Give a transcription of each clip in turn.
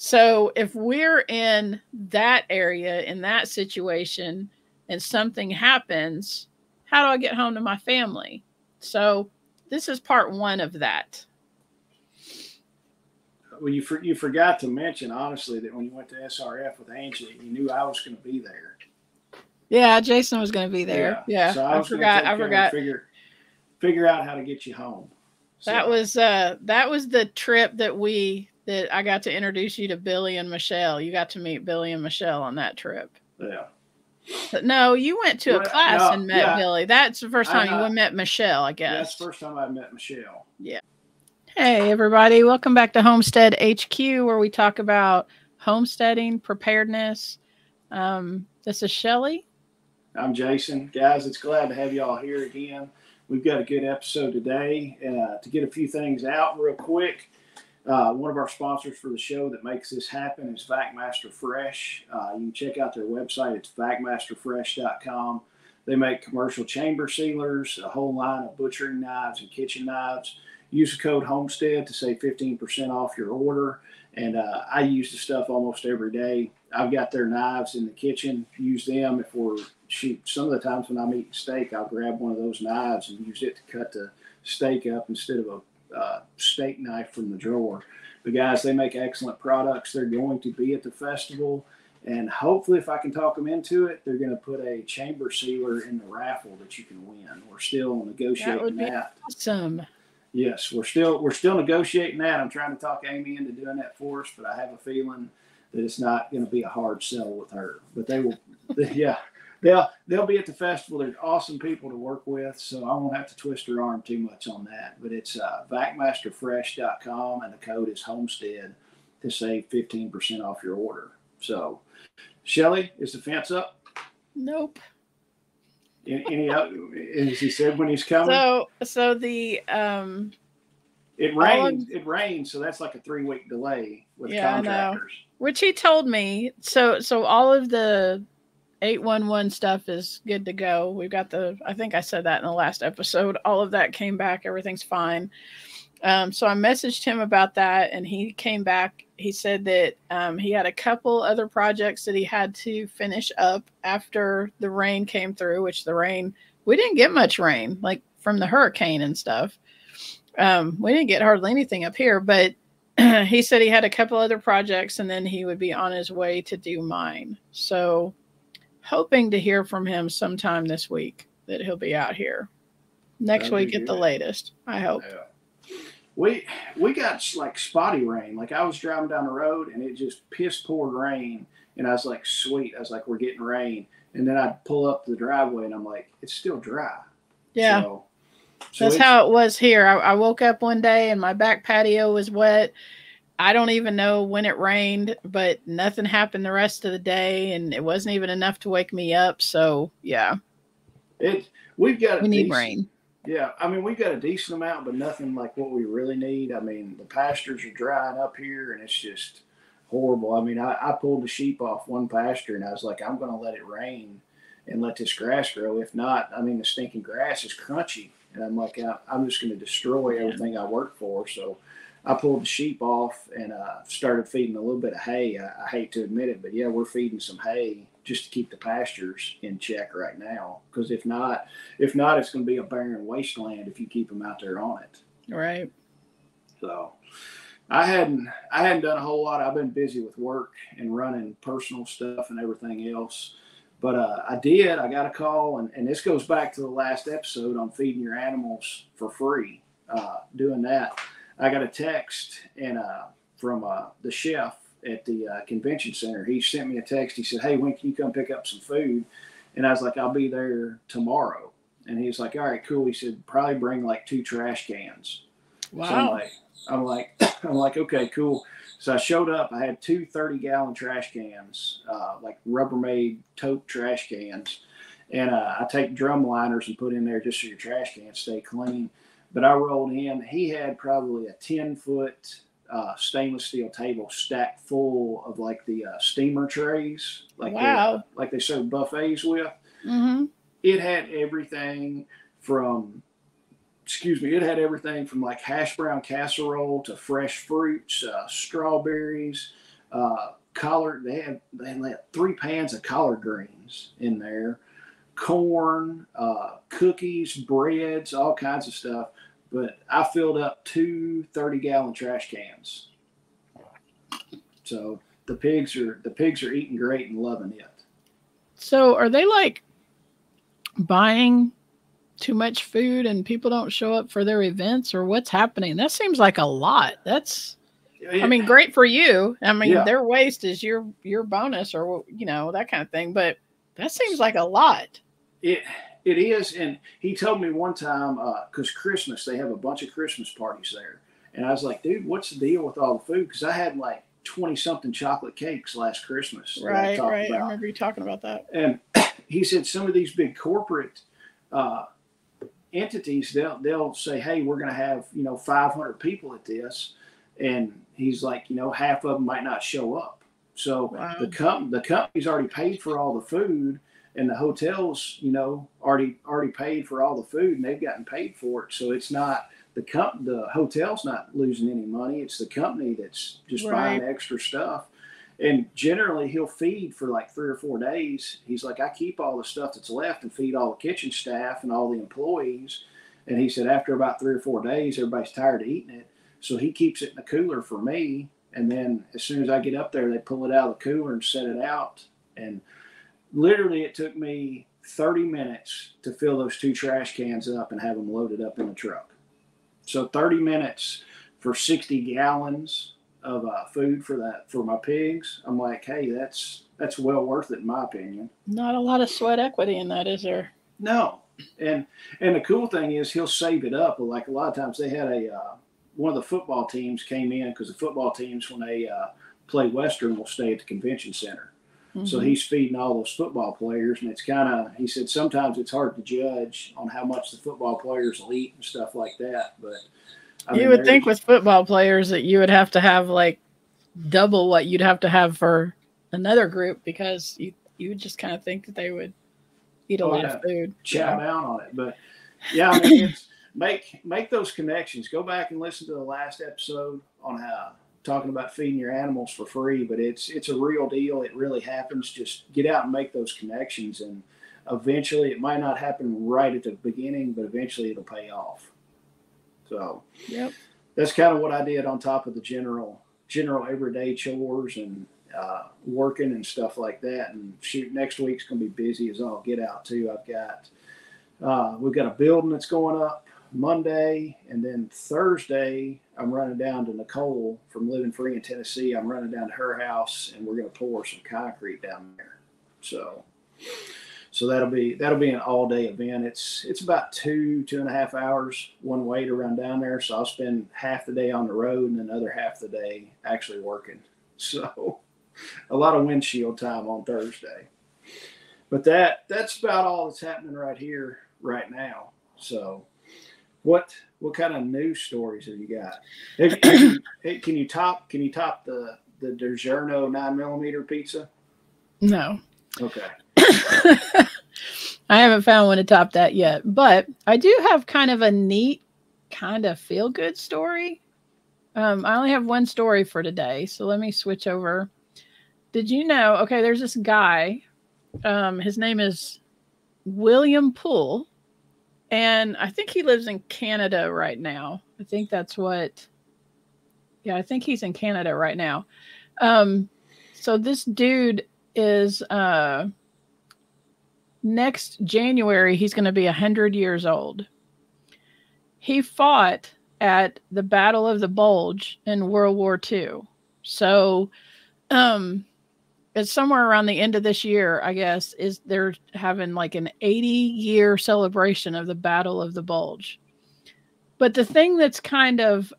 So if we're in that area, in that situation, and something happens, how do I get home to my family? So this is part one of that. Well, you forgot to mention, honestly, that when you went to SRF with Angie, you knew I was going to be there. Yeah, Jason was going to be there. Yeah. Yeah, So I I was going to forgot. take I care and forgot. figure out how to get you home. That So was the trip that I got to introduce you to Billy and Michelle. You got to meet Billy and Michelle on that trip. yeah. But no, you went to a Well, class no, and met yeah, Billy. That's the first I've time you not. met Michelle, I Yeah, that's the guess. first time I met Michelle. Yeah. Hey, everybody. Welcome back to Homestead HQ, where we talk about homesteading, preparedness. This is Shelly. I'm Jason. Guys, it's glad to have y'all here again. We've got a good episode today. To get a few things out real quick, one of our sponsors for the show that makes this happen is VacMaster Fresh. You can check out their website. It's VacMasterFresh.com. They make commercial chamber sealers, a whole line of butchering knives and kitchen knives. Use the code Homestead to save 15% off your order. And I use the stuff almost every day. I've got their knives in the kitchen. Use them if we're some of the times when I'm eating steak, I'll grab one of those knives and use it to cut the steak up instead of a steak knife from the drawer. But guys, they make excellent products. They're going to be at the festival, and hopefully, if I can talk them into it, they're going to put a chamber sealer in the raffle that you can win. We're still negotiating That would be that. awesome. Yes, we're still negotiating that. I'm trying to talk Amy into doing that for us, but I have a feeling that it's not going to be a hard sell with her. But they will, yeah. They'll be at the festival. They're awesome people to work with, so I won't have to twist her arm too much on that. But it's VacMasterFresh.com, and the code is Homestead to save 15% off your order. So, Shelly, is the fence up? Nope. Any as he said when he's coming? So the it rains, so that's like a 3-week delay with contractors. I know. Which he told me. So all of the 811 stuff is good to go. We've got I think I said that in the last episode. All of that came back. Everything's fine. So I messaged him about that, and he came back. He said that he had a couple other projects that he had to finish up after the rain came through, which we didn't get much rain, like from the hurricane and stuff. We didn't get hardly anything up here, but he said he had a couple other projects, and then he would be on his way to do mine. So hoping to hear from him sometime this week that he'll be out here. Next week at the latest, I hope. Yeah. We got like spotty rain. Like I was driving down the road and it just piss poured rain, and I was like, sweet. I was like, we're getting rain. And then I'd pull up the driveway and I'm like, it's still dry. Yeah. So that's how it was here. I woke up one day and my back patio was wet. I don't even know when it rained, but nothing happened the rest of the day, and it wasn't even enough to wake me up. So yeah, we need rain. Yeah, I mean, we've got a decent amount, but nothing like what we really need. I mean, the pastures are drying up here, and it's just horrible. I mean, I pulled the sheep off one pasture, and I was like, I'm going to let it rain and let this grass grow. If not, I mean, the stinking grass is crunchy, and I'm like, I'm just going to destroy everything I work for. So I pulled the sheep off and started feeding a little bit of hay. I hate to admit it, but yeah, we're feeding some hay just to keep the pastures in check right now. Because if not, it's going to be a barren wasteland if you keep them out there on it. Right. So I hadn't done a whole lot. I've been busy with work and running personal stuff and everything else. But I got a call, and this goes back to the last episode on feeding your animals for free, doing that. I got a text from the chef at the convention center. He sent me a text. He said, hey, when can you come pick up some food? And I was like, I'll be there tomorrow. And he was like, all right, cool. He said, probably bring like 2 trash cans. Wow. So I'm like, okay, cool. So I showed up. I had 2 30-gallon trash cans, like Rubbermaid tote trash cans. And I take drum liners and put in there just so your trash cans stay clean. But I rolled in. He had probably a 10-foot stainless steel table stacked full of like the steamer trays, like wow, like they serve buffets with. Mm-hmm. It had everything from like hash brown casserole to fresh fruits, strawberries, Collard. They had like 3 pans of collard greens in there, corn, cookies, breads, all kinds of stuff. But I filled up 2 30-gallon trash cans. So the pigs are eating great and loving it. So are they like buying too much food and people don't show up for their events, or what's happening? That seems like a lot. That's, I mean, great for you. I mean, Yeah. Their waste is your bonus, or that kind of thing. But that seems like a lot. It is, and he told me one time because Christmas they have a bunch of Christmas parties there, and I was like, dude, what's the deal with all the food? Because I had like 20-something chocolate cakes last Christmas. Right. I remember you talking about that. And he said some of these big corporate entities, they'll say, hey, we're going to have 500 people at this, and he's like, half of them might not show up. So Wow. the company's already paid for all the food, and the hotels already paid for all the food, and they've gotten paid for it. So it's not the hotel's not losing any money. It's the company that's just buying extra stuff. And generally he'll feed for like 3 or 4 days. He's like, I keep all the stuff that's left and feed all the kitchen staff and all the employees. And he said after about 3 or 4 days, everybody's tired of eating it. So he keeps it in the cooler for me. And then as soon as I get up there, they pull it out of the cooler and set it out. And literally it took me 30 minutes to fill those 2 trash cans up and have them loaded up in the truck. So 30 minutes for 60 gallons of food for my pigs. I'm like, hey, that's well worth it in my opinion. Not a lot of sweat equity in that, is there? No. And the cool thing is he'll save it up. Like a lot of times they had one of the football teams came in, because the football teams, when they play Western, will stay at the convention center. Mm-hmm. So he's feeding all those football players, and it's kind of, he said sometimes it's hard to judge on how much the football players will eat and stuff like that. But you would think with football players that you would have to have like double what you'd have to have for another group, because you would just kind of think that they would eat a lot of food. Chow down on it. But yeah, I mean, it's make those connections. Go back and listen to the last episode on how talking about feeding your animals for free, but it's a real deal. It really happens. Just get out and make those connections, and eventually it might not happen right at the beginning, but eventually it'll pay off. So that's kind of what I did on top of the general everyday chores and working and stuff like that. And shoot, next week's going to be busy as all get out too. We've got a building that's going up Monday, and then Thursday I'm running down to Nicole from Living Free in Tennessee. I'm running down to her house, and we're going to pour some concrete down there. So that'll be an all-day event. It's about 2.5 hours one way to run down there. So I'll spend half the day on the road and another half the day actually working. So a lot of windshield time on Thursday. But that's about all that's happening right here right now. So what kind of news stories have you got? Can you top the DiGiorno 9mm pizza? No. Okay. I haven't found one to top that yet, but I do have kind of a neat, kind of feel good story. I only have one story for today, so let me switch over. Did you know? Okay, there's this guy. His name is William Poole, and I think he lives in Canada right now. I think that's what. Yeah, I think he's in Canada right now. So this dude is next January, he's going to be 100 years old. He fought at the Battle of the Bulge in World War II. So it's somewhere around the end of this year, I guess, they're having like an 80-year celebration of the Battle of the Bulge. But the thing that's kind of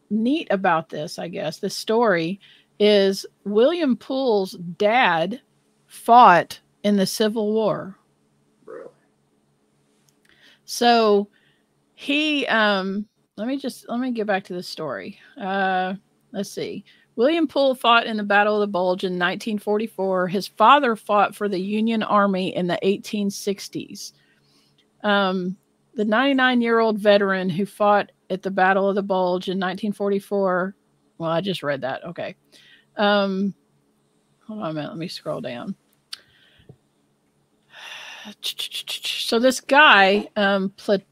neat about this, I guess, this story, is William Poole's dad fought in the Civil War. Really? So he let me get back to the story. Let's see. William Poole fought in the Battle of the Bulge in 1944. His father fought for the Union Army in the 1860s. The 99-year-old veteran who fought at the Battle of the Bulge in 1944 Well, I just read that. Okay. Hold on a minute. Let me scroll down. So this guy, Pletkovich,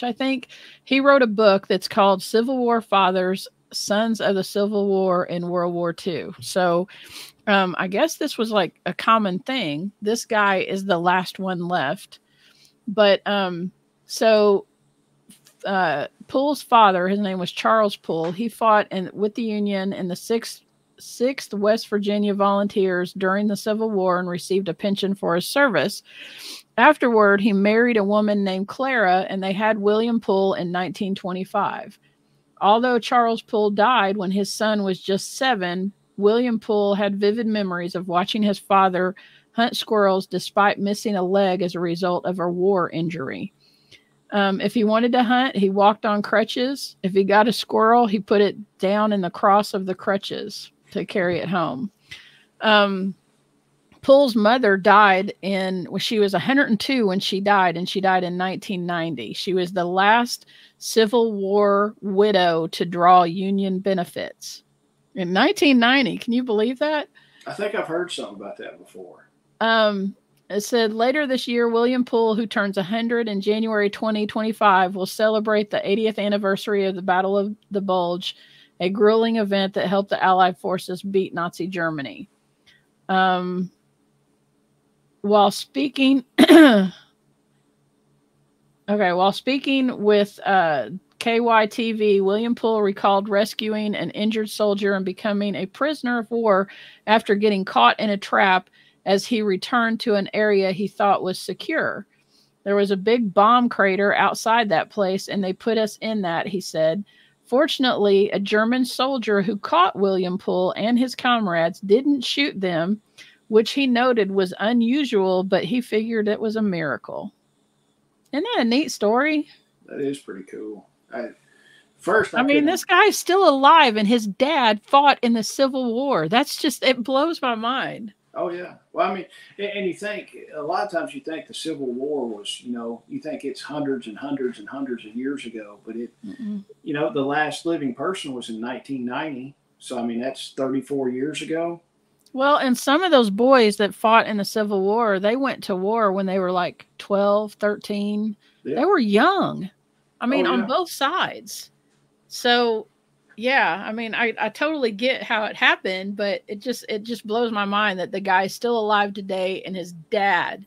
I think, he wrote a book that's called Civil War Fathers, Sons of the Civil War in World War II. So I guess this was like a common thing. This guy is the last one left. But so Poole's father, his name was Charles Poole. He fought with the Union in the 6th West Virginia Volunteers during the Civil War and received a pension for his service. Afterward, he married a woman named Clara, and they had William Poole in 1925. Although Charles Poole died when his son was just 7, William Poole had vivid memories of watching his father hunt squirrels despite missing a leg as a result of a war injury. If he wanted to hunt, he walked on crutches. If he got a squirrel, he put it down in the cross of the crutches to carry it home. Poole's mother died she was 102 when she died, and she died in 1990. She was the last Civil War widow to draw Union benefits. In 1990, can you believe that? I think I've heard something about that before. It said later this year, William Poole, who turns 100 in January 2025, will celebrate the 80th anniversary of the Battle of the Bulge, a grueling event that helped the Allied forces beat Nazi Germany. While speaking with KYTV, William Poole recalled rescuing an injured soldier and becoming a prisoner of war after getting caught in a trap as he returned to an area he thought was secure. There was a big bomb crater outside that place, and they put us in that, he said. Fortunately, a German soldier who caught William Poole and his comrades didn't shoot them, which he noted was unusual, but he figured it was a miracle. Isn't that a neat story? That is pretty cool. This guy's still alive, and his dad fought in the Civil War. It blows my mind. Oh, yeah. Well, I mean, and you think, a lot of times you think the Civil War was, you think it's hundreds and hundreds and hundreds of years ago, but the last living person was in 1990. So, I mean, that's 34 years ago. Well, and some of those boys that fought in the Civil War, they went to war when they were like 12, 13. Yeah. They were young. I mean, on both sides. So, yeah, I mean, I totally get how it happened, but it just blows my mind that the guy's still alive today, and his dad,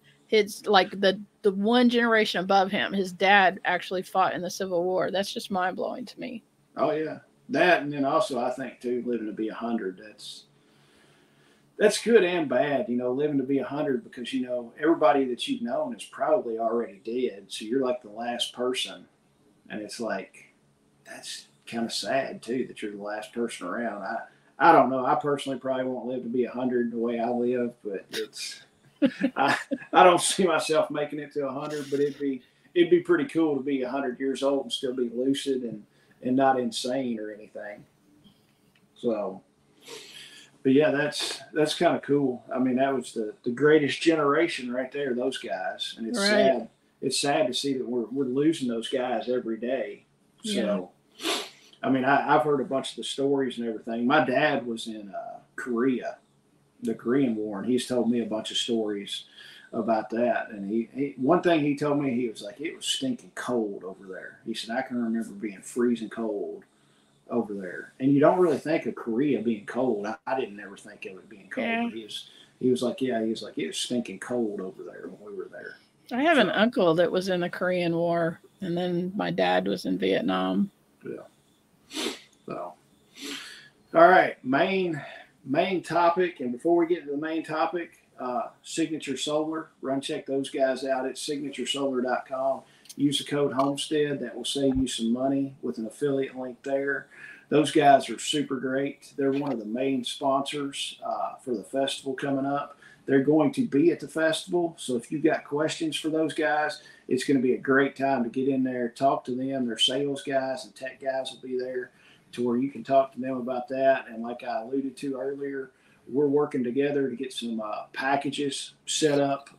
like the one generation above him, his dad actually fought in the Civil War. That's just mind blowing to me. Oh yeah, that, and then also I think too, living to be 100, that's good and bad. Living to be 100 because everybody that you've known is probably already dead, so you're like the last person, and it's like that's kind of sad too that you're the last person around. I don't know. I personally probably won't live to be 100 the way I live, but I don't see myself making it to 100. But it'd be pretty cool to be 100 years old and still be lucid and not insane or anything. So, but yeah, that's kind of cool. I mean, that was the greatest generation right there. Those guys, and it's sad. It's sad to see that we're losing those guys every day. So. Yeah. I mean, I've heard a bunch of the stories and everything. My dad was in Korea, the Korean War, and he's told me a bunch of stories about that. And he one thing he told me, he was like, it was stinking cold over there. He said, I can remember being freezing cold over there. And you don't really think of Korea being cold. I didn't ever think of it being cold. Yeah. But he was like, it was stinking cold over there when we were there. I have an uncle that was in the Korean War, and then my dad was in Vietnam. Yeah. So, all right, main topic, and before we get to the main topic, Signature Solar, run check those guys out at signaturesolar.com. Use the code Homestead. That will save you some money with an affiliate link there. Those guys are super great. They're one of the main sponsors for the festival coming up. They're going to be at the festival, so if you've got questions for those guys, it's going to be a great time to get in there, talk to them. Their sales guys and tech guys will be there to where you can talk to them about that. And like I alluded to earlier, we're working together to get some packages set up,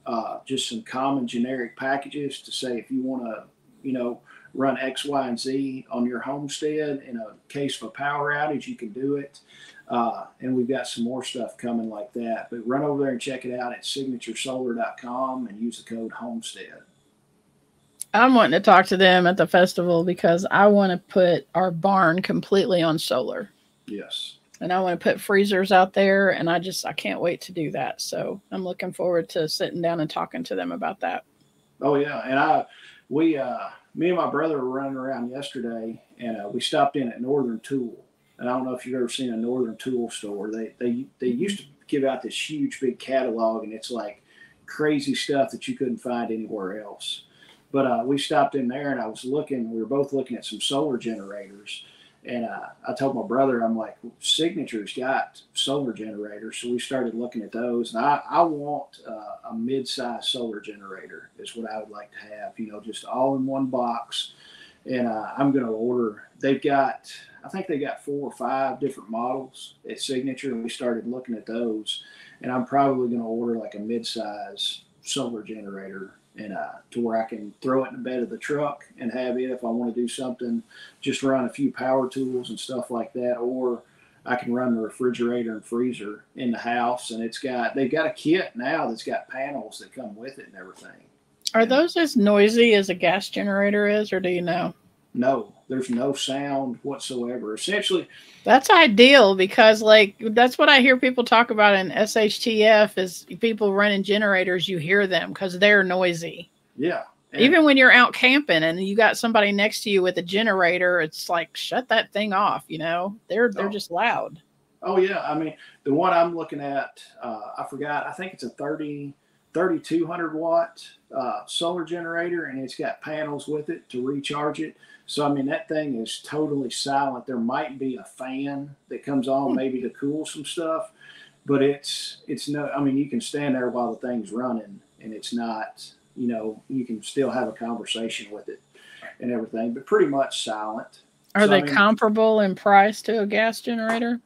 just some common generic packages to say if you want to, run X, Y, and Z on your homestead in a case of a power outage, you can do it. And we've got some more stuff coming like that. But run over there and check it out at signaturesolar.com and use the code Homestead. I'm wanting to talk to them at the festival because I want to put our barn completely on solar. Yes. And I want to put freezers out there, and I can't wait to do that. So I'm looking forward to sitting down and talking to them about that. Oh yeah, and me and my brother were running around yesterday, and we stopped in at Northern Tool. And I don't know if you've ever seen a Northern Tool store. They used to give out this huge big catalog, and it's like crazy stuff that you couldn't find anywhere else. But we stopped in there, and we were both looking at some solar generators. And I told my brother, I'm like, Signature's got solar generators. So we started looking at those. And I want a mid-size solar generator is what I would like to have, just all in one box. And I'm going to order. I think they got 4 or 5 different models at Signature. And we started looking at those. And I'm probably going to order like a mid-size solar generator. And to where I can throw it in the bed of the truck and have it if I want to do something, just run a few power tools and stuff like that, or I can run the refrigerator and freezer in the house. And they've got a kit now that's got panels that come with it and everything. Are those as noisy as a gas generator is, or do you know? No, there's no sound whatsoever. Essentially, that's ideal because that's what I hear people talk about in SHTF is people running generators. You hear them because they're noisy. Yeah. Even when you're out camping and you got somebody next to you with a generator, it's like, shut that thing off. They're just loud. Oh yeah. I mean, the one I'm looking at, I forgot, I think it's a 3,200 watt solar generator, and it's got panels with it to recharge it. So, I mean, that thing is totally silent. There might be a fan that comes on maybe to cool some stuff, but it's no, I mean, you can stand there while the thing's running and it's not, you can still have a conversation with it and everything, but pretty much silent. Are they comparable in price to a gas generator?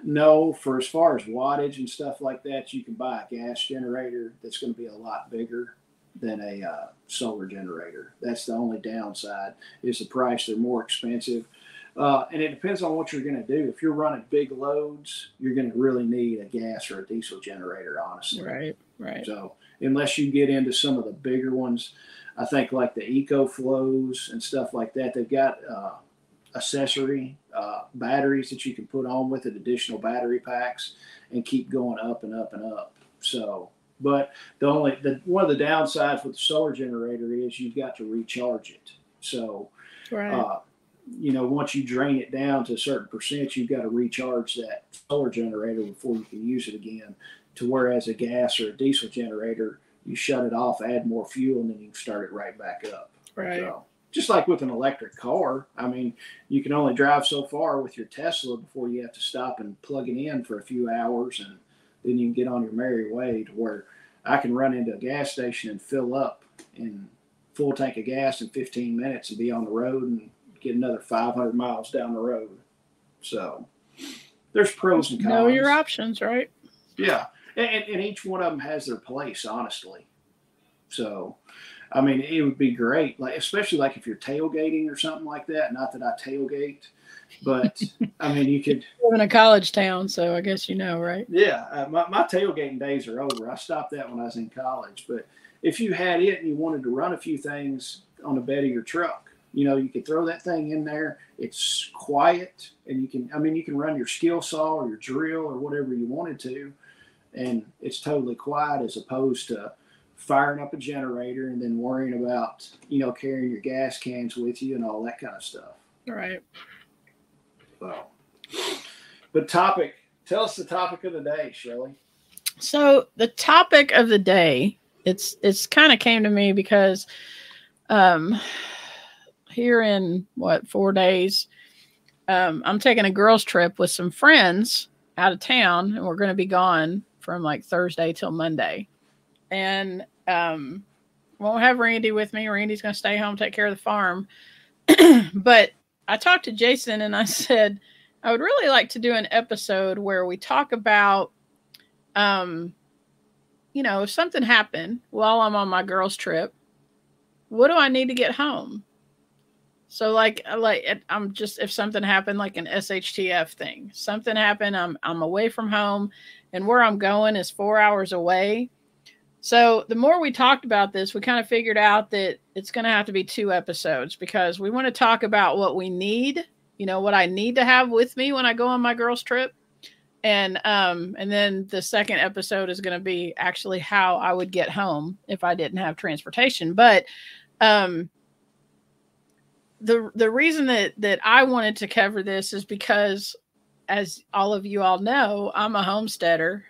No, for as far as wattage and stuff like that, you can buy a gas generator that's going to be a lot bigger than a solar generator. That's the only downside is the price. They're more expensive. And it depends on what you're going to do. If you're running big loads, you're going to really need a gas or a diesel generator, honestly. Right. So unless you get into some of the bigger ones, I think like the EcoFlows and stuff like that, they've got accessory batteries that you can put on with it, additional battery packs, and keep going up and up and up. So, but one of the downsides with the solar generator is you've got to recharge it. So, once you drain it down to a certain percent, you've got to recharge that solar generator before you can use it again. To whereas a gas or a diesel generator, you shut it off, add more fuel, and then you can start it right back up. Right. So, just like with an electric car, I mean, you can only drive so far with your Tesla before you have to stop and plug it in for a few hours, and then you can get on your merry way to where I can run into a gas station and fill up in full tank of gas in 15 minutes and be on the road and get another 500 miles down the road. So there's pros and cons. Know your options, right? Yeah. And each one of them has their place, honestly. So, I mean, it would be great, especially if you're tailgating or something like that. Not that I tailgate, but I mean, you could live in a college town, so I guess right? Yeah, my tailgating days are over. I stopped that when I was in college. But if you had it and you wanted to run a few things on the bed of your truck, you could throw that thing in there. It's quiet, and you can run your skill saw or your drill or whatever you wanted to, and it's totally quiet as opposed to firing up a generator and then worrying about, carrying your gas cans with you and all that kind of stuff. Right. Well, but tell us the topic of the day, Shirley. So the topic of the day, it's kind of came to me because here in 4 days, I'm taking a girls trip with some friends out of town, and we're going to be gone from Thursday till Monday. And won't have Randy with me. Randy's going to stay home, take care of the farm. But I talked to Jason and I said, I would really like to do an episode where we talk about, if something happened while I'm on my girls trip, what do I need to get home? So like I'm just, if something happened, like an SHTF thing, something happened, I'm away from home, and where I'm going is 4 hours away. So the more we talked about this, we kind of figured out that it's going to have to be 2 episodes, because we want to talk about what we need, what I need to have with me when I go on my girls trip. And then the second episode is going to be actually how I would get home if I didn't have transportation. But the reason that I wanted to cover this is because, as all of you all know, I'm a homesteader.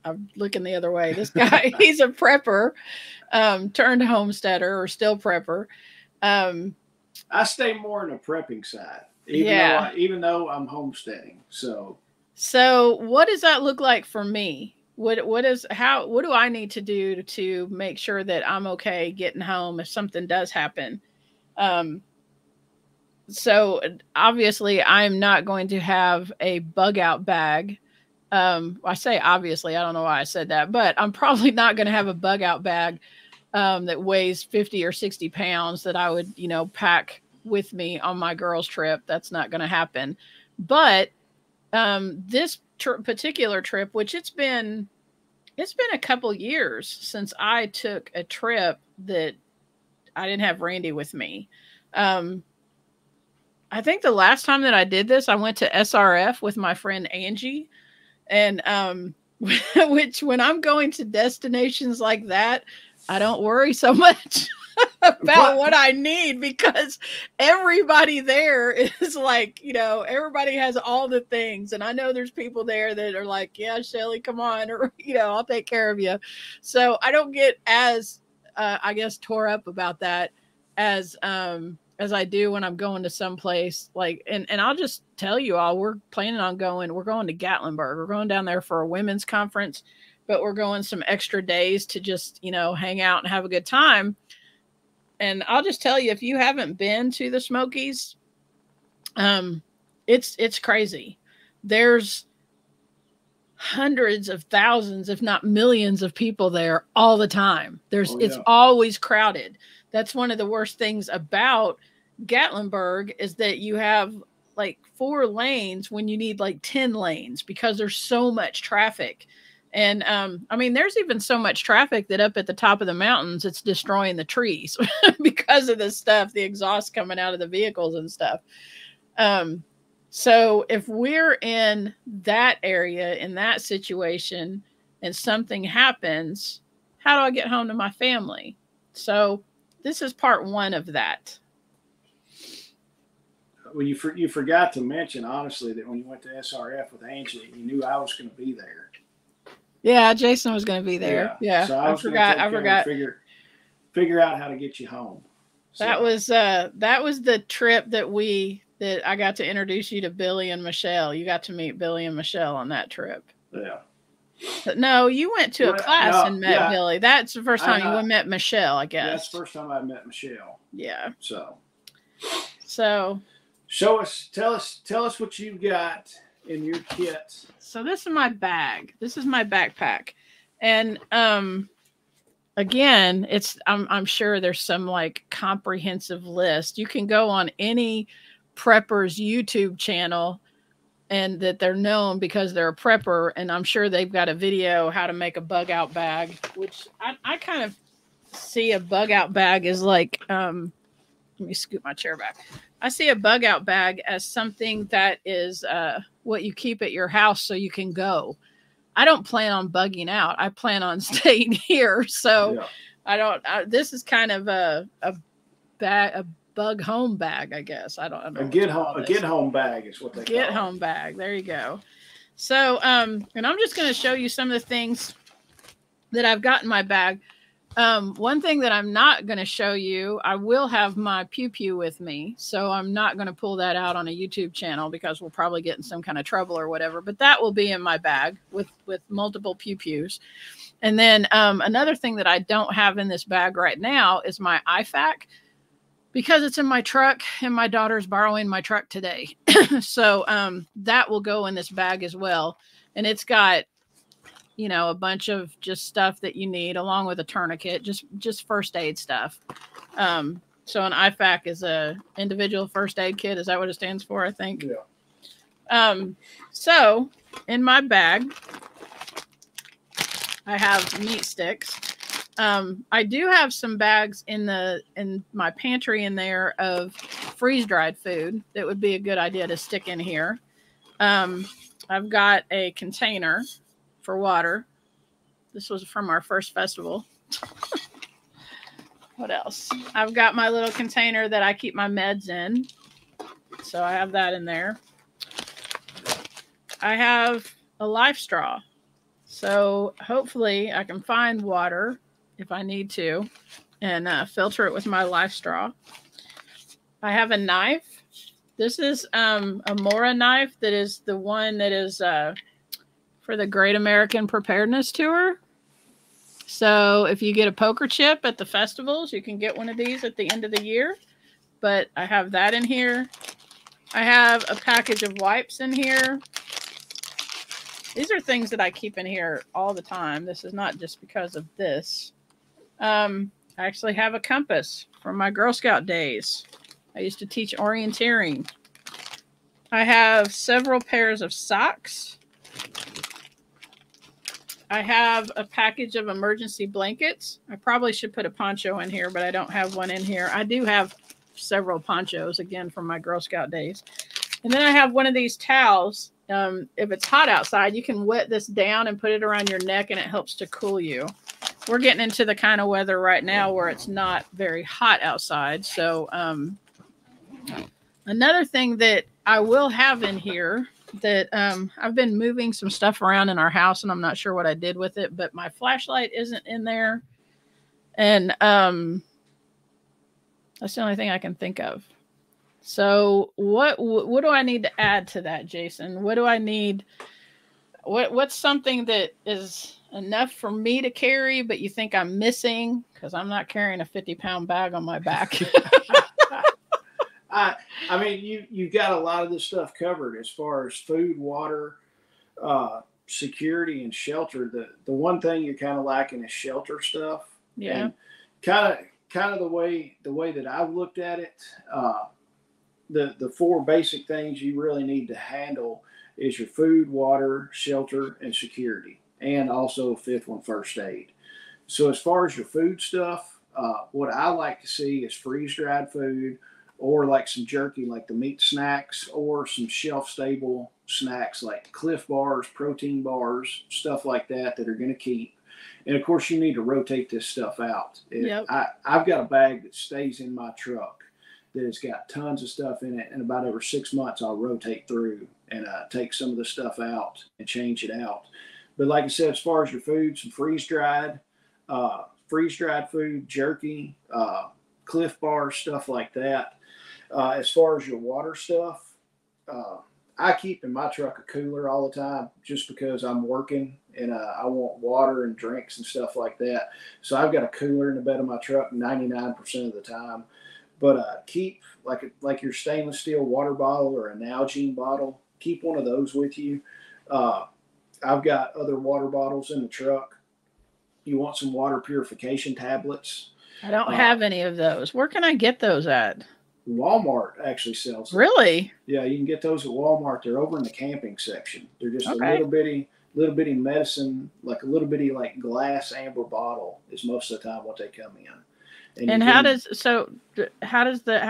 I'm looking the other way. This guy, he's a prepper, turned homesteader, or still prepper. I stay more on the prepping side, even though I'm homesteading. So what does that look like for me? What do I need to do to make sure that I'm okay getting home if something does happen? So obviously I'm not going to have a bug out bag. I say obviously, I don't know why I said that, but I'm probably not going to have a bug out bag that weighs 50 or 60 pounds that I would, pack with me on my girls trip. That's not going to happen. But this particular trip, which it's been a couple years since I took a trip that I didn't have Randy with me. I think the last time that I did this, I went to SRF with my friend Angie. And which, when I'm going to destinations like that, I don't worry so much about what I need, because everybody there is like, everybody has all the things. And I know there's people there that are like, yeah, Shelly, come on, or, I'll take care of you. So I don't get as, I guess, tore up about that as I do when I'm going to some place like, and I'll just tell you all, we're going to Gatlinburg. We're going down there for a women's conference, but we're going some extra days to just, hang out and have a good time. And I'll just tell you, if you haven't been to the Smokies, it's crazy. There's hundreds of thousands, if not millions of people there all the time. It's always crowded. That's one of the worst things about Gatlinburg, is that you have like 4 lanes when you need like 10 lanes, because there's so much traffic. And there's even so much traffic that up at the top of the mountains, it's destroying the trees because of the stuff, the exhaust coming out of the vehicles and stuff. So if we're in that area, in that situation, and something happens, how do I get home to my family? So this is part 1 of that. Well, you forgot to mention, honestly, that when you went to SRF with Angie, you knew I was going to be there. Yeah, Jason was going to be there. Yeah. So I forgot. Figure out how to get you home. So. That was the trip that I got to introduce you to Billy and Michelle. You got to meet Billy and Michelle on that trip. Yeah. But no, you went to a class and met Billy. That's the first time you met Michelle, I guess. Yeah, that's the first time I met Michelle. Yeah. So tell us what you got in your kit. So this is my bag. This is my backpack. And again, I'm sure there's some like comprehensive list. You can go on any prepper's YouTube channel, and that they're known because they're a prepper, and I'm sure they've got a video how to make a bug out bag, which I kind of see a bug out bag as like let me scoot my chair back. I see a bug out bag as something that is what you keep at your house so you can go. I don't plan on bugging out. I plan on staying here. So this is kind of a bug home bag, I guess. I don't know. A get home bag is what they call it. Get home bag. There you go. So, and I'm just going to show you some of the things that I've got in my bag. One thing that I'm not going to show you, I will have my pew pew with me. So I'm not going to pull that out on a YouTube channel because we'll probably get in some kind of trouble or whatever, but that will be in my bag with multiple pew pews. And then, another thing that I don't have in this bag right now is my IFAC, because it's in my truck and my daughter's borrowing my truck today. So, that will go in this bag as well. And it's got you know, a bunch of just stuff that you need along with a tourniquet, just first aid stuff. So an IFAC is a individual first aid kit. Is that what it stands for? I think. Yeah. So in my bag, I have meat sticks. I do have some bags in my pantry in there of freeze dried food that would be a good idea to stick in here. I've got a container for water. This was from our first festival. What else? I've got my little container that I keep my meds in. So I have that in there. I have a life straw. So hopefully I can find water if I need to and filter it with my life straw. I have a knife. This is a Mora knife that is the one that is for the Great American Preparedness Tour. So if you get a poker chip at the festivals, you can get one of these at the end of the year. But I have that in here. I have a package of wipes in here. These are things that I keep in here all the time. This is not just because of this. I actually have a compass from my Girl Scout days. I used to teach orienteering. I have several pairs of socks. I have a package of emergency blankets. I probably should put a poncho in here, but I don't have one in here. I do have several ponchos, again, from my Girl Scout days. And then I have one of these towels. If it's hot outside, you can wet this down and put it around your neck, and it helps to cool you. We're getting into the kind of weather right now where it's not very hot outside. So another thing that I will have in here that I've been moving some stuff around in our house, and I'm not sure what I did with it, but my flashlight isn't in there. And that's the only thing I can think of. So what do I need to add to that, Jason? What do I need? What's something that is enough for me to carry, but you think I'm missing? Because I'm not carrying a 50-pound bag on my back. I mean, you got a lot of this stuff covered as far as food, water, security, and shelter. The one thing you're kind of lacking is shelter stuff. Yeah. And kind of the way that I've looked at it, the four basic things you really need to handle is your food, water, shelter, and security, and also a fifth one, first aid. So as far as your food stuff, what I like to see is freeze-dried food, or like some jerky, like the meat snacks, or some shelf-stable snacks like Cliff bars, protein bars, stuff like that are going to keep. And of course, you need to rotate this stuff out. Yep. I've got a bag that stays in my truck that has got tons of stuff in it, and about every 6 months, I'll rotate through and take some of the stuff out and change it out. But like I said, as far as your food, some freeze-dried food, jerky, Cliff bars, stuff like that. As far as your water stuff, I keep in my truck a cooler all the time just because I'm working and I want water and drinks and stuff like that. So I've got a cooler in the bed of my truck 99% of the time. But keep like your stainless steel water bottle or a Nalgene bottle. Keep one of those with you. I've got other water bottles in the truck. You want some water purification tablets? I don't have any of those. Where can I get those at? Walmart actually sells them. Really? Yeah, you can get those at Walmart. They're over in the camping section. They're just Okay. a little bitty medicine, like a little bitty like glass amber bottle is most of the time what they come in. And how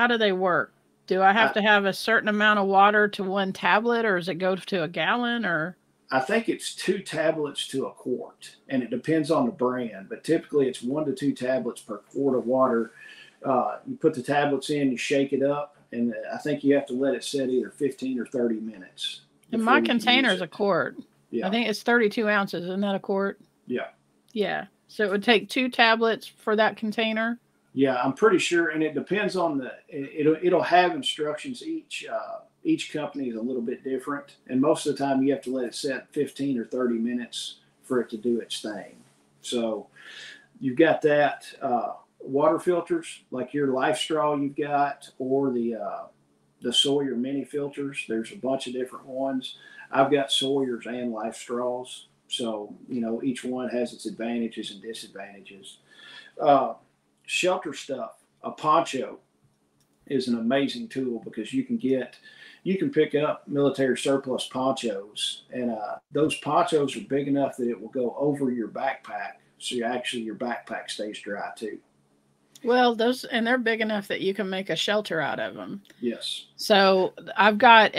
do they work? Do I have to have a certain amount of water to one tablet, or does it go to a gallon, or? I think it's 2 tablets to a quart, and it depends on the brand, but typically it's 1 to 2 tablets per quart of water. You put the tablets in, you shake it up, and I think you have to let it sit either 15 or 30 minutes. And my container is a quart. Yeah. I think it's 32 ounces. Isn't that a quart? Yeah. Yeah. So it would take 2 tablets for that container? Yeah, I'm pretty sure, and it depends on it'll have instructions. Each company is a little bit different, and most of the time you have to let it set 15 or 30 minutes for it to do its thing. So you've got that. Water filters, like your Life Straw you've got, or the Sawyer mini filters. There's a bunch of different ones. I've got Sawyers and Life Straws. So, each one has its advantages and disadvantages. Uh, Shelter stuff, a poncho is an amazing tool because you can pick up military surplus ponchos, and those ponchos are big enough that it will go over your backpack, so your backpack stays dry too. Well, they're big enough that you can make a shelter out of them. Yes. So I've got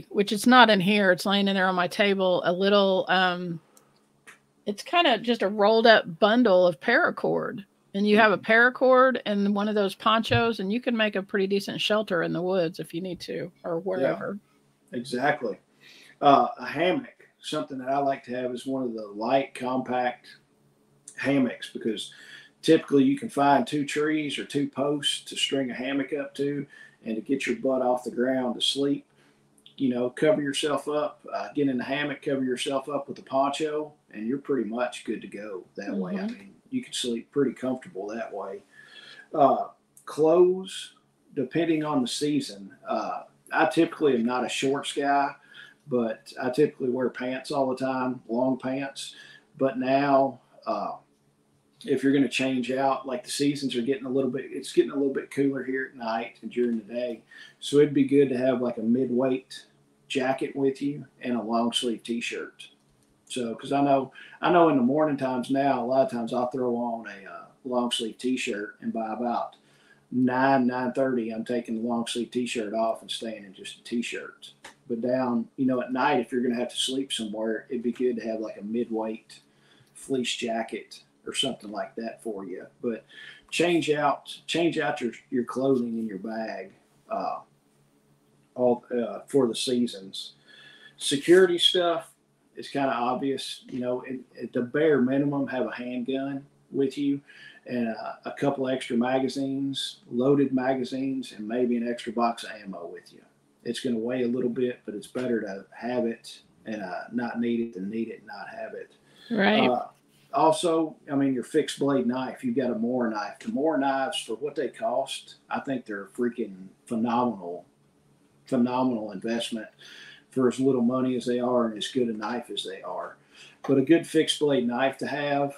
which it's not in here, it's laying in there on my table, a little, it's kind of just a rolled up bundle of paracord. And you have a paracord and one of those ponchos, and you can make a pretty decent shelter in the woods if you need to, or Yeah, wherever. exactly. A hammock, something that I like to have is one of the light, compact hammocks because typically you can find two trees or two posts to string a hammock up to and to get your butt off the ground to sleep. Cover yourself up, get in the hammock, cover yourself up with a poncho, and you're pretty much good to go that way. I Mm-hmm. mean, you can sleep pretty comfortable that way. Uh, Clothes, depending on the season. I typically am not a shorts guy, but I typically wear pants all the time, long pants. But now, if you're going to change out, like the seasons are it's getting a little bit cooler here at night and during the day. So it'd be good to have like a mid-weight jacket with you and a long sleeve t-shirt. So, because I know in the morning times now, a lot of times I'll throw on a long sleeve t-shirt, and by about 9:30, I'm taking the long sleeve t-shirt off and staying in just a t-shirt. But down, at night, if you're going to have to sleep somewhere, it'd be good to have like a mid-weight fleece jacket or something like that for you. But change out your clothing in your bag, all for the seasons. Security stuff is kind of obvious. At the bare minimum, have a handgun with you and a couple extra magazines, loaded magazines, and maybe an extra box of ammo with you. It's going to weigh a little bit, but it's better to have it and not need it than need it and not have it. Right. Also, I mean, your fixed blade knife, you've got a Moore knife. The Moore knives, for what they cost, I think they're freaking phenomenal investment for as little money as they are and as good a knife as they are. But a good fixed blade knife to have.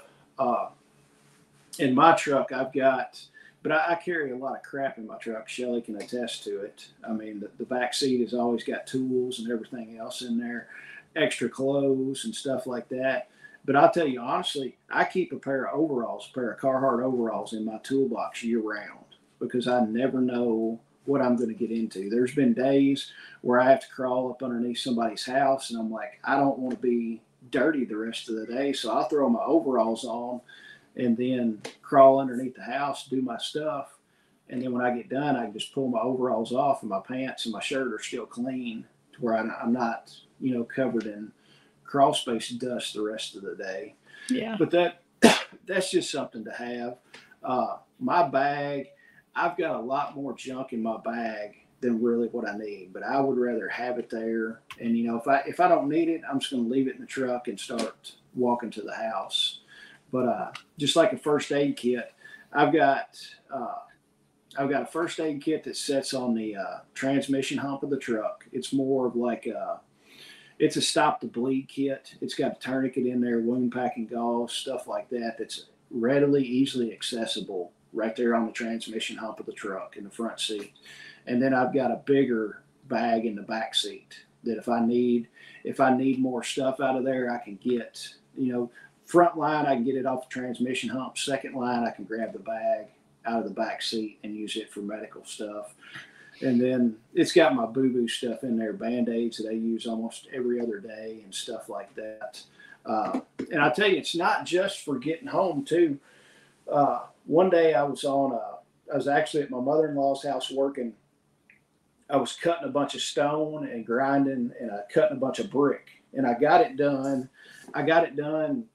In my truck, but I carry a lot of crap in my truck. Shelly can attest to it. I mean, the back seat has always got tools and everything else in there, extra clothes and stuff like that. But I'll tell you honestly, I keep a pair of Carhartt overalls in my toolbox year round because I never know what I'm going to get into. There's been days where I have to crawl up underneath somebody's house and I'm like, I don't want to be dirty the rest of the day. So I'll throw my overalls on and then crawl underneath the house, do my stuff. And then when I get done, I can just pull my overalls off and my pants and my shirt are still clean to where I'm not, covered in crawl space dust the rest of the day. Yeah. But that's just something to have. My bag, I've got a lot more junk in my bag than really what I need, but I would rather have it there. And if I don't need it, I'm just going to leave it in the truck and start walking to the house. But just like a first aid kit, I've got a first aid kit that sits on the transmission hump of the truck. It's more of like it's a stop the bleed kit. It's got a tourniquet in there, wound packing gauze, stuff like that. That's easily accessible right there on the transmission hump of the truck in the front seat. And then I've got a bigger bag in the back seat that if I need more stuff out of there, I can get. Front line, I can get it off the transmission hump. Second line, I can grab the bag out of the back seat and use it for medical stuff. And then it's got my boo-boo stuff in there, Band-Aids that I use almost every other day and stuff like that. And I tell you, it's not just for getting home, too. One day I was actually at my mother-in-law's house working. I was cutting a bunch of stone and grinding and cutting a bunch of brick. And I got it done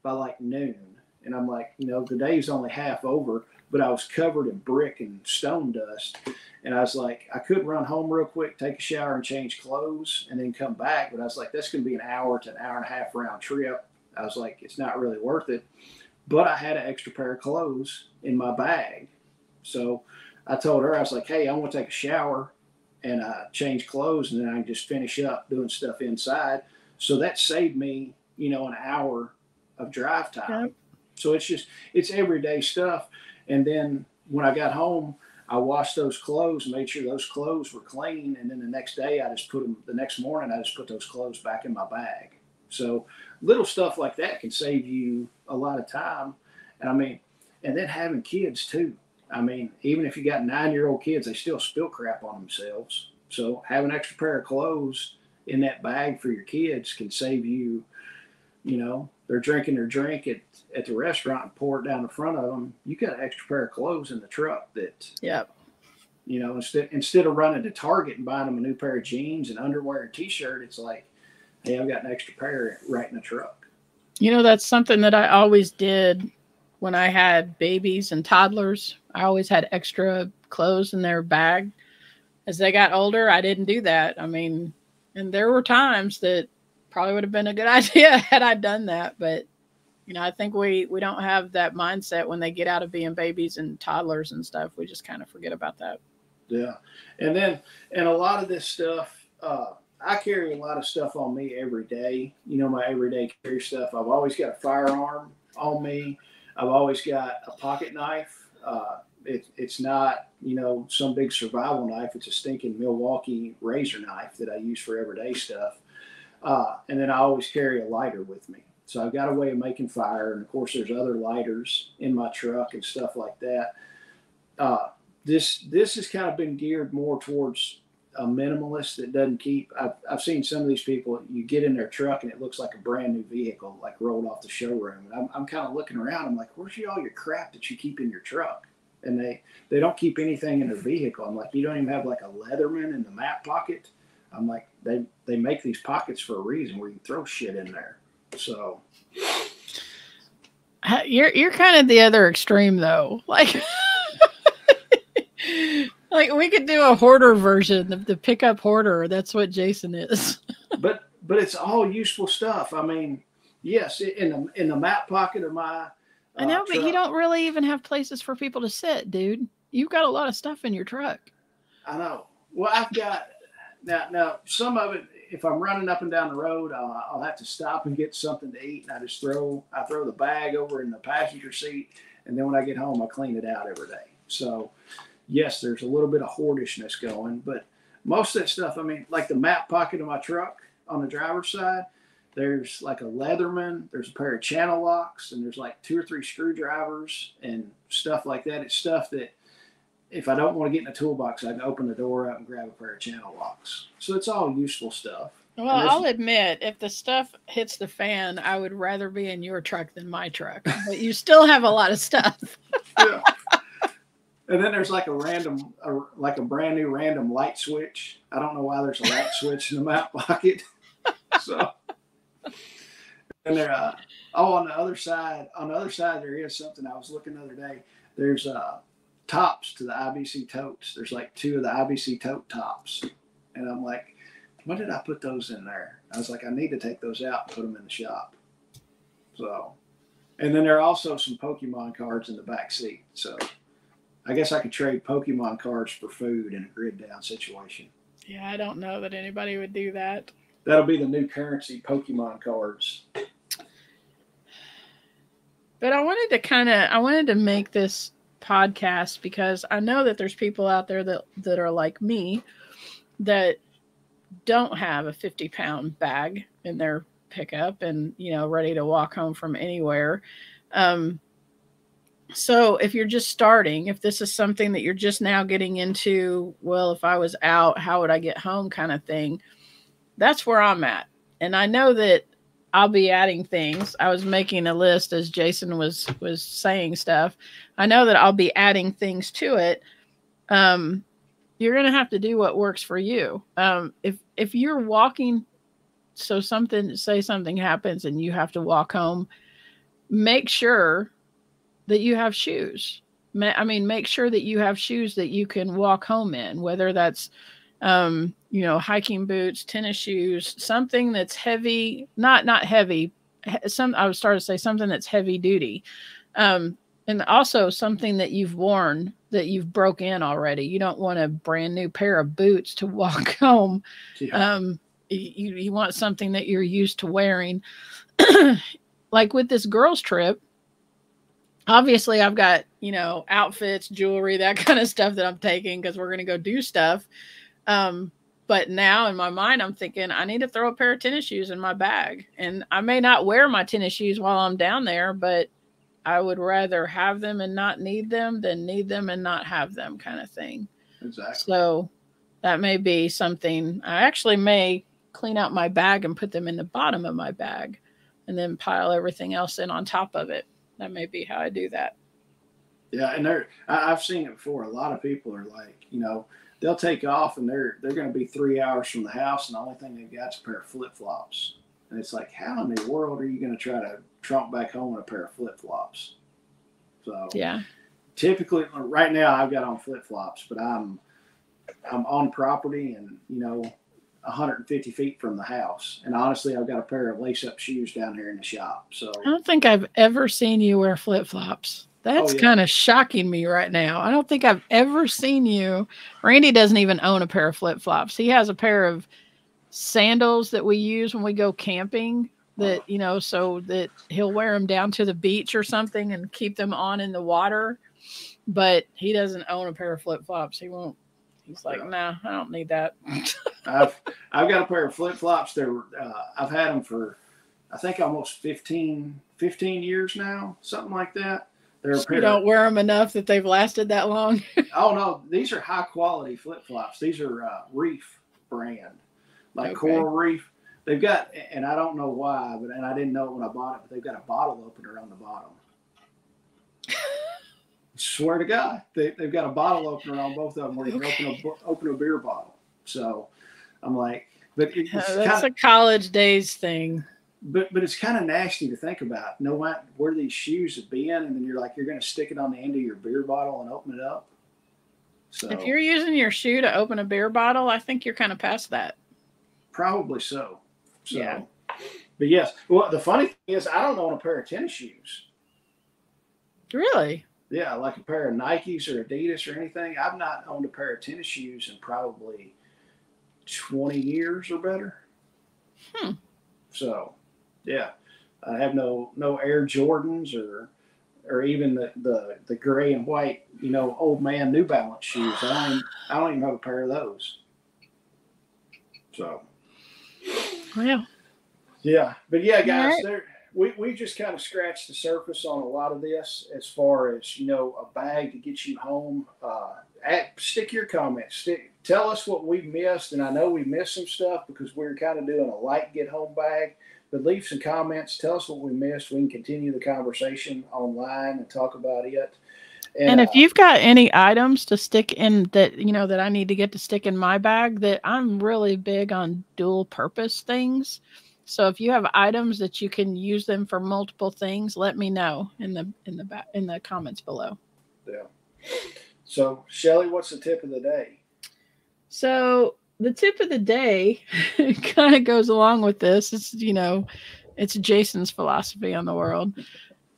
by like noon. And I'm like, the day's only half over, but I was covered in brick and stone dust. And I was like, I could run home real quick, take a shower and change clothes and then come back. But I was like, that's going to be an hour to an hour and a half round trip. I was like, it's not really worth it. But I had an extra pair of clothes in my bag. So I told her, I was like, hey, I want to take a shower and change clothes. And then I can just finish up doing stuff inside. So that saved me, an hour of drive time. Yep. So it's everyday stuff. And then when I got home, I washed those clothes, made sure those clothes were clean, and then the next morning I just put those clothes back in my bag. So little stuff like that can save you a lot of time. And then having kids too. Even if you got 9-year-old kids, they still spill crap on themselves. So having an extra pair of clothes in that bag for your kids can save you. They're drinking their drink at the restaurant and pour it down the front of them. You got an extra pair of clothes in the truck that, Yep. Instead of running to Target and buying them a new pair of jeans and underwear and t-shirt, it's like, hey, I've got an extra pair right in the truck. That's something that I always did when I had babies and toddlers. I always had extra clothes in their bag. As they got older, I didn't do that. And there were times that probably would have been a good idea had I done that. But, I think we don't have that mindset when they get out of being babies and toddlers and stuff. We just kind of forget about that. Yeah. And a lot of this stuff, I carry a lot of stuff on me every day. My everyday carry stuff. I've always got a firearm on me. I've always got a pocket knife. It's not, some big survival knife. It's a stinking Milwaukee razor knife that I use for everyday stuff. And then I always carry a lighter with me. So I've got a way of making fire. And of course, there's other lighters in my truck and stuff like that. This has kind of been geared more towards a minimalist that doesn't keep. I've seen some of these people, you get in their truck and it looks like a brand new vehicle, like rolled off the showroom. And I'm kind of looking around. I'm like, where's all your crap that you keep in your truck? And they don't keep anything in their vehicle. I'm like, you don't even have like a Leatherman in the map pocket. I'm like, they make these pockets for a reason where you throw shit in there. So you're kind of the other extreme though. Like like we could do a hoarder version of the pickup hoarder. That's what Jason is. but it's all useful stuff. Yes, in the map pocket of my I know, but truck, you don't really even have places for people to sit, dude. You've got a lot of stuff in your truck. I know. Well, I've got now some of it. If I'm running up and down the road, I'll have to stop and get something to eat, and I throw the bag over in the passenger seat, and then when I get home, I clean it out every day. So, yes, there's a little bit of hoardishness going, but most of that stuff, like the map pocket of my truck on the driver's side, there's like a Leatherman, there's a pair of channel locks, and there's like 2 or 3 screwdrivers and stuff like that. It's stuff that if I don't want to get in a toolbox, I can open the door up and grab a pair of channel locks. So it's all useful stuff. Well, I'll admit, if the stuff hits the fan, I would rather be in your truck than my truck. But you still have a lot of stuff. Yeah. And then there's like a brand new random light switch. I don't know why there's a light switch in the map pocket. So, and there, on the other side, there is something I was looking the other day. There's tops to the IBC totes. There's like 2 of the IBC tote tops. And I'm like, when did I put those in there? I was like, I need to take those out and put them in the shop. So, and then there are also some Pokemon cards in the back seat. So I guess I could trade Pokemon cards for food in a grid down situation. Yeah, I don't know that anybody would do that. That'll be the new currency, Pokemon cards. But I wanted to make this podcast because I know that there's people out there that are like me that don't have a 50-pound bag in their pickup and, ready to walk home from anywhere. So if you're just starting, if this is something that you're just now getting into, well, if I was out, how would I get home kind of thing? That's where I'm at. And I know that I'll be adding things. I was making a list as Jason was saying stuff. I know that I'll be adding things to it. You're going to have to do what works for you. If you're walking, so something happens and you have to walk home, make sure that you have shoes. Make sure that you have shoes that you can walk home in, whether that's, hiking boots, tennis shoes, something that's heavy, not heavy. I was starting to say something that's heavy duty. And also something that you've worn that you've broke in already. You don't want a brand new pair of boots to walk home. Yeah. You want something that you're used to wearing. like with this girls trip, obviously I've got, you know, outfits, jewelry, that kind of stuff that I'm taking because we're going to go do stuff. But now in my mind, I'm thinking I need to throw a pair of tennis shoes in my bag. And I may not wear my tennis shoes while I'm down there, but I would rather have them and not need them than need them and not have them, kind of thing. Exactly. So that may be something. I actually may clean out my bag and put them in the bottom of my bag and then pile everything else in on top of it. That may be how I do that. Yeah, and I've seen it before. A lot of people are like, you know, they'll take off and they're going to be 3 hours from the house, and the only thing they've got is a pair of flip flops. And it's like, how in the world are you going to try to tromp back home in a pair of flip flops? So yeah, typically, right now I've got on flip flops, but I'm on property and, you know, 150 feet from the house. And honestly, I've got a pair of lace up shoes down here in the shop. So I don't think I've ever seen you wear flip flops. That's kind of shocking me right now. I don't think I've ever seen you. Randy doesn't even own a pair of flip flops. He has a pair of sandals that we use when we go camping that, you know, so that he'll wear them down to the beach or something and keep them on in the water. But he doesn't own a pair of flip flops. He won't. He's like, nah, I don't need that. I've got a pair of flip flops. I've had them for, I think, almost 15 years now, something like that. You don't wear them enough that they've lasted that long? Oh, no. These are high-quality flip-flops. These are Reef brand, like Coral Reef. They've got, and I don't know why, and I didn't know it when I bought it, but they've got a bottle opener on the bottom. Swear to God, they've got a bottle opener on both of them where you can open a beer bottle. So I'm like, but that's a college days thing. But it's kind of nasty to think about. No matter where these shoes have been, and then you're going to stick it on the end of your beer bottle and open it up. So if you're using your shoe to open a beer bottle, I think you're kind of past that. Probably so. Yeah. But yes, well, the funny thing is, I don't own a pair of tennis shoes. Really? Yeah, like a pair of Nikes or Adidas or anything. I've not owned a pair of tennis shoes in probably 20 years or better. So. Yeah, I have no Air Jordans or even the gray and white, you know, old man New Balance shoes. I don't even have a pair of those. So, well, yeah, but yeah, guys, we just kind of scratched the surface on a lot of this as far as, you know, a bag to get you home. Stick your comments. Tell us what we missed, and I know we missed some stuff because we're kind of doing a light get home bag. But leave some comments. Tell us what we missed. We can continue the conversation online and talk about it. And if you've got any items to stick in that, you know, that I need to get to stick in my bag, that I'm really big on dual purpose things. So if you have items that you can use them for multiple things, let me know in the comments below. Yeah. So Shelly, what's the tip of the day? So the tip of the day kind of goes along with this. It's, you know, it's Jason's philosophy on the world.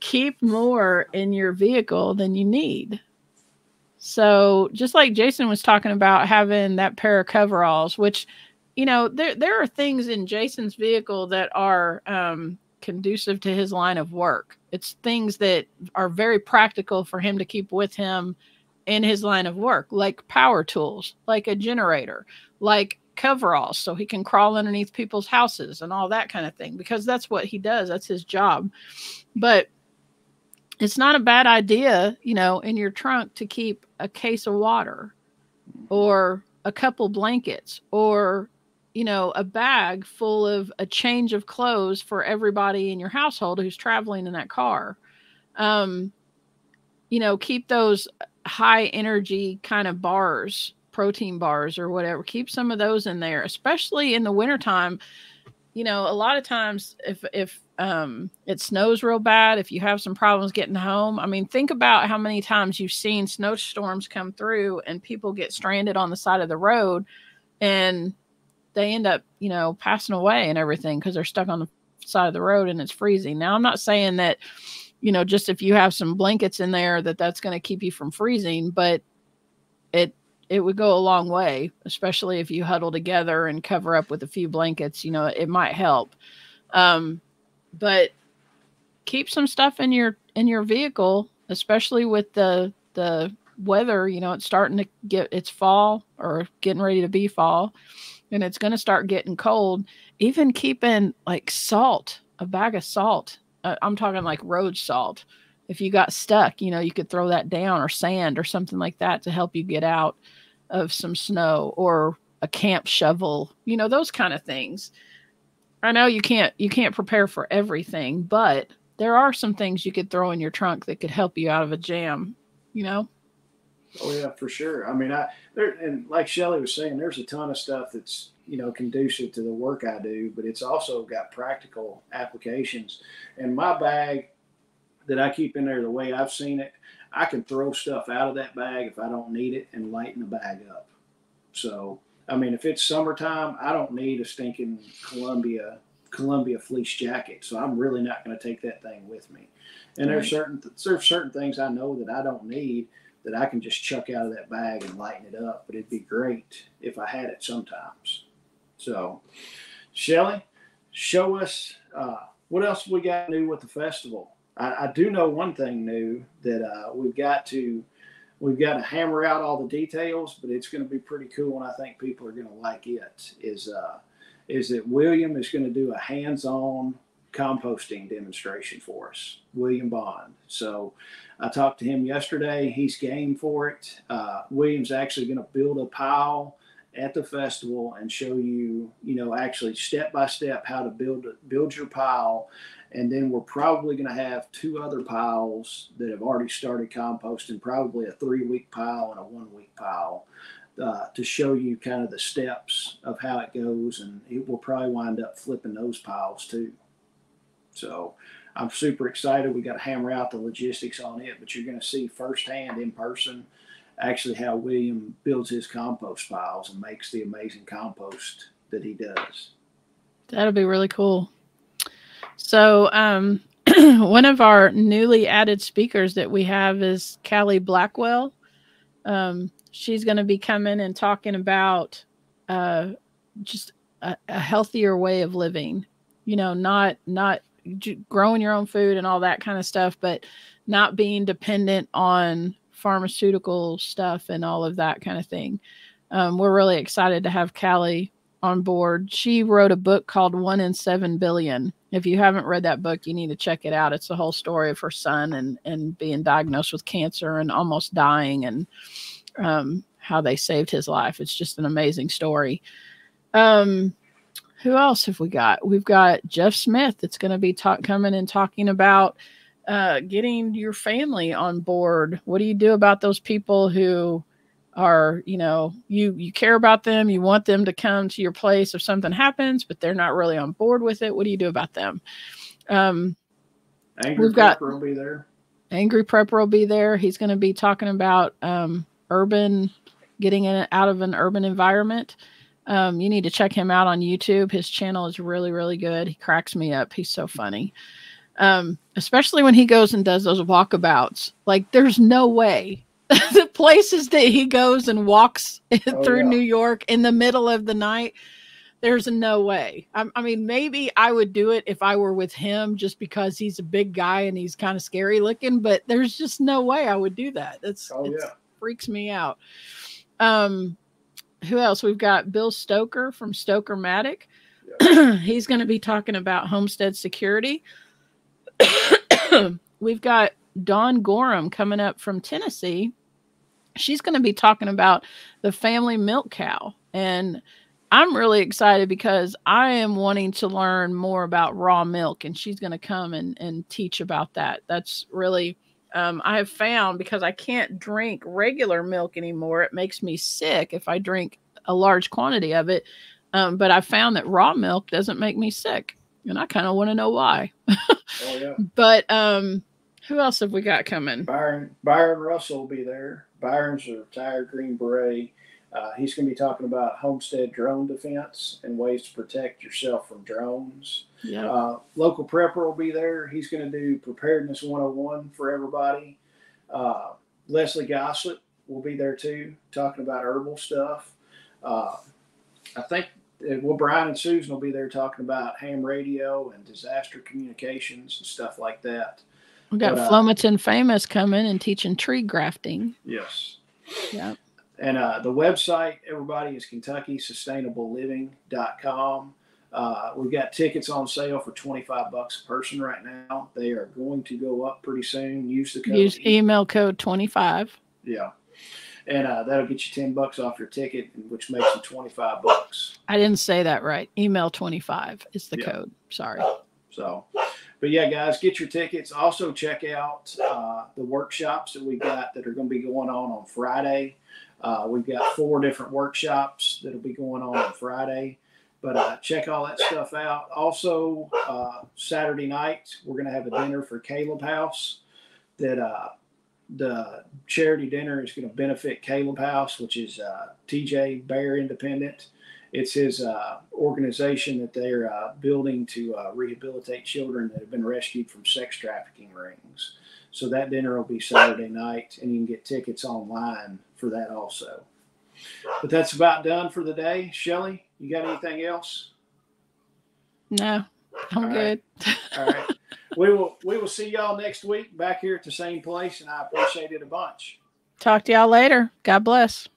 Keep more in your vehicle than you need. So just like Jason was talking about having that pair of coveralls, which, you know, there are things in Jason's vehicle that are conducive to his line of work. It's things that are very practical for him to keep with him in his line of work, like power tools, like a generator, like coveralls, so he can crawl underneath people's houses and all that kind of thing, because that's what he does. That's his job. But it's not a bad idea, you know, in your trunk to keep a case of water or a couple blankets or, you know, a bag full of a change of clothes for everybody in your household who's traveling in that car. You know, keep those high energy kind of bars, protein bars or whatever. Keep some of those in there, especially in the wintertime. You know, a lot of times if it snows real bad, if you have some problems getting home, I mean, think about how many times you've seen snowstorms come through and people get stranded on the side of the road and they end up, you know, passing away and everything because they're stuck on the side of the road and it's freezing. Now, I'm not saying that, you know, just if you have some blankets in there that's going to keep you from freezing, but it would go a long way, especially if you huddle together and cover up with a few blankets, you know, it might help. But keep some stuff in your vehicle, especially with the weather. You know, it's starting to it's fall or getting ready to be fall, and it's going to start getting cold. Even keeping like salt, a bag of salt. I'm talking like road salt. If you got stuck, you know, you could throw that down, or sand or something like that to help you get out of some snow, or a camp shovel, you know, those kind of things. I know you can't prepare for everything, but there are some things you could throw in your trunk that could help you out of a jam, you know? Oh yeah, for sure. I mean, and like Shelly was saying, there's a ton of stuff that's conducive to the work I do, but it's also got practical applications. And my bag that I keep in there, the way I've seen it, I can throw stuff out of that bag if I don't need it and lighten the bag up. So, I mean, if it's summertime, I don't need a stinking Columbia fleece jacket. So I'm really not going to take that thing with me. And Right. there's certain things I know that I don't need that I can just chuck out of that bag and lighten it up. But it'd be great if I had it sometimes. So, Shelly, show us what else we got new with the festival. I do know one thing new that we've got to hammer out all the details, but it's going to be pretty cool, and I think people are going to like it. Is that William is going to do a hands-on composting demonstration for us, William Bond. So I talked to him yesterday. He's game for it. William's actually going to build a pile at the festival and show you, actually step by step how to build your pile. And then we're probably going to have 2 other piles that have already started composting, probably a 3-week pile and a 1-week pile, to show you kind of the steps of how it goes. And it will probably wind up flipping those piles too. So I'm super excited. We got to hammer out the logistics on it, but you're going to see firsthand in person actually how William builds his compost piles and makes the amazing compost that he does. That'll be really cool. So, one of our newly added speakers that we have is Callie Blackwell. She's going to be coming and talking about just a healthier way of living. You know, not growing your own food and all that kind of stuff, but not being dependent on pharmaceutical stuff and all of that kind of thing. We're really excited to have Callie on board. She wrote a book called 1 in 7 billion. If you haven't read that book, you need to check it out. It's the whole story of her son and being diagnosed with cancer and almost dying, and how they saved his life. It's just an amazing story. Who else have we got? We've got Jeff Smith that's going to be coming and talking about getting your family on board. What do you do about those people who are, you care about them, you want them to come to your place if something happens, but they're not really on board with it? What do you do about them? Angry Prepper will be there. Angry Prepper will be there. He's going to be talking about getting out of an urban environment. You need to check him out on YouTube. His channel is really, really good. He cracks me up. He's so funny. Especially when he goes and does those walkabouts. Like, there's no way. The places that he goes and walks through New York in the middle of the night, there's no way. I mean, maybe I would do it if I were with him, just because he's a big guy and he's kind of scary looking, but there's just no way I would do that. It freaks me out. Who else? We've got Bill Stoker from Stoker-Matic. Yeah. He's going to be talking about homestead security. We've got Dawn Gorham coming up from Tennessee. She's going to be talking about the family milk cow. And I'm really excited because I am wanting to learn more about raw milk, and she's going to come and teach about that. That's really, I have found, because I can't drink regular milk anymore. It makes me sick if I drink a large quantity of it. But I found that raw milk doesn't make me sick, and I kind of want to know why. Oh, yeah. But who else have we got coming? Byron Russell will be there. Byron's a retired Green Beret. He's going to be talking about homestead drone defense and ways to protect yourself from drones. Yeah. Local Prepper will be there. He's going to do preparedness 101 for everybody. Leslie Gossett will be there too, talking about herbal stuff. I think well, Brian and Susan will be there talking about ham radio and disaster communications and stuff like that. We got Flomaton Famous coming and teaching tree grafting. Yes. Yep. And the website, everybody, is KentuckySustainableLiving.com. We've got tickets on sale for $25 a person right now. They are going to go up pretty soon. Use the code. Use email code 25. Yeah. And that'll get you $10 off your ticket, which makes you $25. I didn't say that right. Email 25 is the code. Sorry. So, but yeah, guys, get your tickets. Also, check out the workshops that we got that are going to be going on Friday. We've got 4 different workshops that'll be going on Friday. But check all that stuff out. Also, Saturday night, we're going to have a dinner for Caleb House that the charity dinner is going to benefit Caleb House, which is TJ Bear Independent. It's his organization that they're building to rehabilitate children that have been rescued from sex trafficking rings. So that dinner will be Saturday night, and you can get tickets online for that also. But that's about done for the day. Shelly, you got anything else? No, I'm good. All right. We will see y'all next week back here at the same place, and I appreciate it a bunch. Talk to y'all later. God bless.